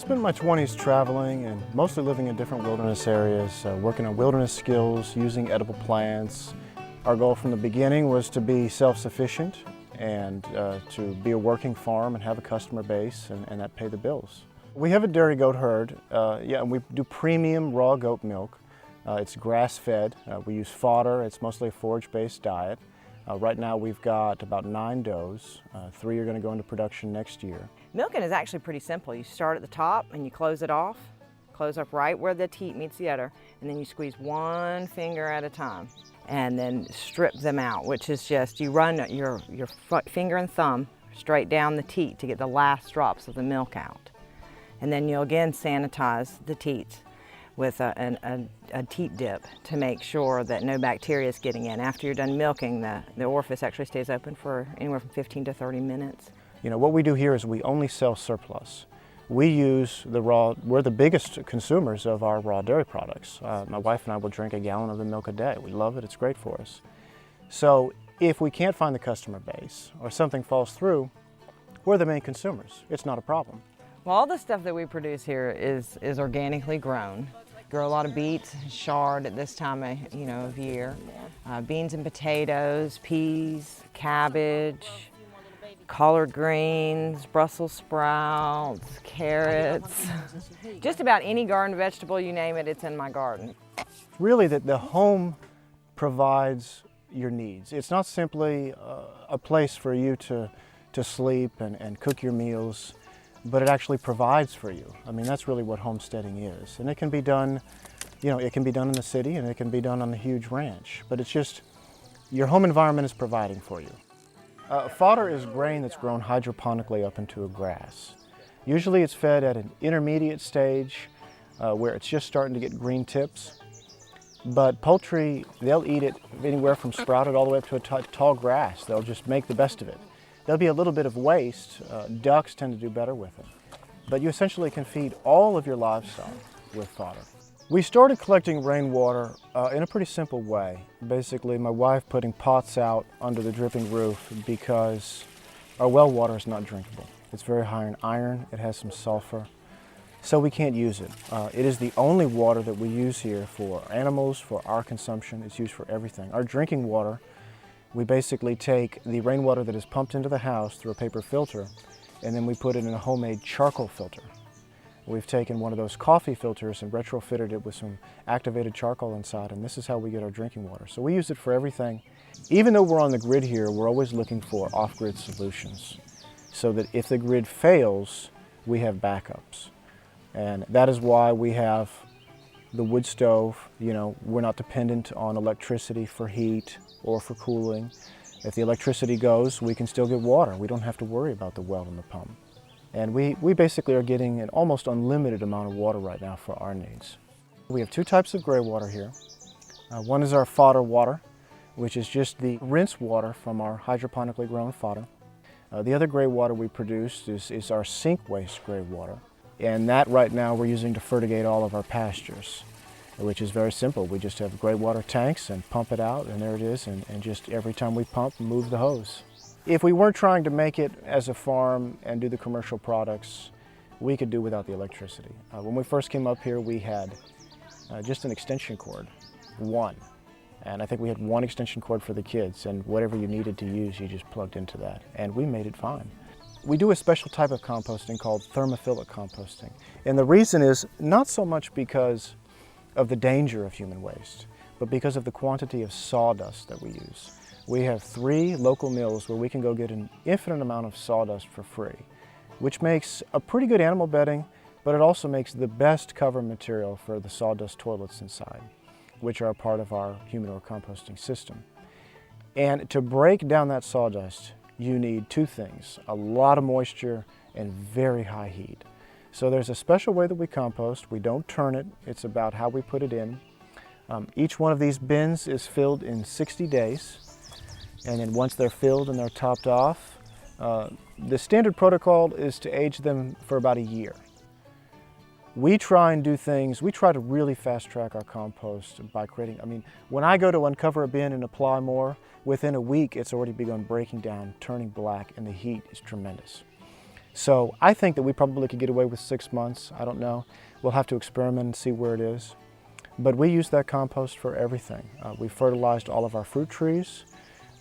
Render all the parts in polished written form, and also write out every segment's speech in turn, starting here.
spent my 20s traveling and mostly living in different wilderness areas, working on wilderness skills, using edible plants. Our goal from the beginning was to be self-sufficient and to be a working farm and have a customer base and that pay the bills. We have a dairy goat herd, and we do premium raw goat milk. It's grass-fed. We use fodder. It's mostly a forage-based diet. Right now we've got about 9 does. 3 are going to go into production next year. Milking is actually pretty simple. You start at the top and you close it off, close up right where the teat meets the udder, and then you squeeze one finger at a time and then strip them out, which is just you run your finger and thumb straight down the teat to get the last drops of the milk out. And then you'll again sanitize the teats with a teat dip to make sure that no bacteria is getting in. After you're done milking, the orifice actually stays open for anywhere from 15 to 30 minutes. You know, what we do here is we only sell surplus. We use the raw, we're the biggest consumers of our raw dairy products. My wife and I will drink a gallon of the milk a day. We love it, it's great for us. So if we can't find the customer base or something falls through, we're the main consumers. It's not a problem. Well, all the stuff that we produce here is organically grown. Grow a lot of beets, chard at this time of year. Beans and potatoes, peas, cabbage, collard greens, Brussels sprouts, carrots. Just about any garden vegetable, you name it, it's in my garden. Really, the home provides your needs. It's not simply a place for you to sleep and cook your meals, but it actually provides for you. I mean, that's really what homesteading is. And it can be done, it can be done in the city and it can be done on a huge ranch, but it's just, your home environment is providing for you. Fodder is grain that's grown hydroponically up into a grass. Usually it's fed at an intermediate stage where it's just starting to get green tips. But poultry, they'll eat it anywhere from sprouted all the way up to a tall grass. They'll just make the best of it. There'll be a little bit of waste. Ducks tend to do better with it. But you essentially can feed all of your livestock with fodder. We started collecting rainwater in a pretty simple way. Basically, my wife putting pots out under the dripping roof because our well water is not drinkable. It's very high in iron, it has some sulfur, so we can't use it. It is the only water that we use here for animals, for our consumption. It's used for everything. Our drinking water, we basically take the rainwater that is pumped into the house through a paper filter, and then we put it in a homemade charcoal filter. We've taken one of those coffee filters and retrofitted it with some activated charcoal inside, and this is how we get our drinking water. So we use it for everything. Even though we're on the grid here, we're always looking for off-grid solutions so that if the grid fails, we have backups. And that is why we have the wood stove. We're not dependent on electricity for heat or for cooling. If the electricity goes, we can still get water. We don't have to worry about the well and the pump. And we basically are getting an almost unlimited amount of water right now for our needs. We have 2 types of gray water here. One is our fodder water, which is just the rinse water from our hydroponically grown fodder. The other gray water we produce is our sink waste gray water. And that right now we're using to fertigate all of our pastures, which is very simple. We just have gray water tanks and pump it out, and there it is, and just every time we pump, move the hose. If we weren't trying to make it as a farm and do the commercial products, we could do without the electricity. When we first came up here, we had just an extension cord, one. And I think we had 1 extension cord for the kids, and whatever you needed to use, you just plugged into that. And we made it fine. We do a special type of composting called thermophilic composting. And the reason is not so much because of the danger of human waste, but because of the quantity of sawdust that we use. We have 3 local mills where we can go get an infinite amount of sawdust for free, which makes a pretty good animal bedding, but it also makes the best cover material for the sawdust toilets inside, which are a part of our humidor composting system. And to break down that sawdust, you need 2 things, a lot of moisture and very high heat. So there's a special way that we compost. We don't turn it. It's about how we put it in. Each one of these bins is filled in 60 days. And then once they're filled and they're topped off, the standard protocol is to age them for about a year. We try and do things, we try to really fast track our compost by creating, when I go to uncover a bin and apply more, within a week it's already begun breaking down, turning black, and the heat is tremendous. So I think that we probably could get away with 6 months. I don't know. We'll have to experiment and see where it is. But we use that compost for everything. We fertilized all of our fruit trees.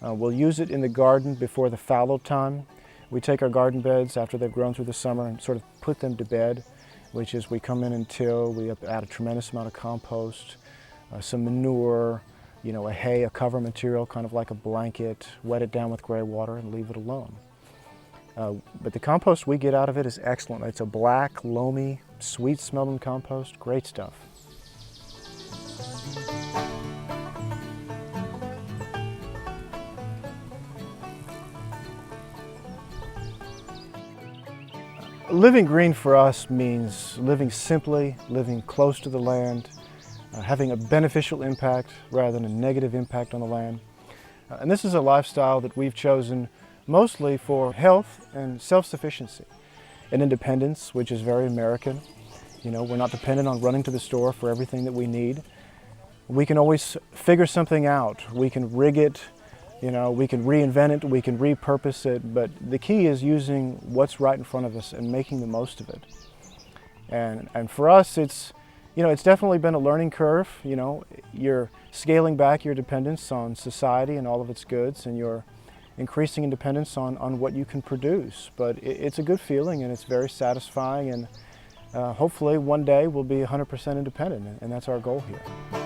We'll use it in the garden before the fallow time. We take our garden beds after they've grown through the summer and sort of put them to bed, which is we come in and till, we add a tremendous amount of compost, some manure, you know, a hay, a cover material, kind of like a blanket, wet it down with gray water and leave it alone. But the compost we get out of it is excellent. It's a black, loamy, sweet-smelling compost. Great stuff. Living green for us means living simply, living close to the land, having a beneficial impact rather than a negative impact on the land. And this is a lifestyle that we've chosen mostly for health and self-sufficiency and independence, which is very American. You know, we're not dependent on running to the store for everything that we need. We can always figure something out. We can rig it, you know, we can reinvent it, we can repurpose it, but the key is using what's right in front of us and making the most of it. And for us, it's, you know, it's definitely been a learning curve. You know, you're scaling back your dependence on society and all of its goods, and you're increasing independence on what you can produce. But it's a good feeling and it's very satisfying, and hopefully one day we'll be 100% independent, and that's our goal here.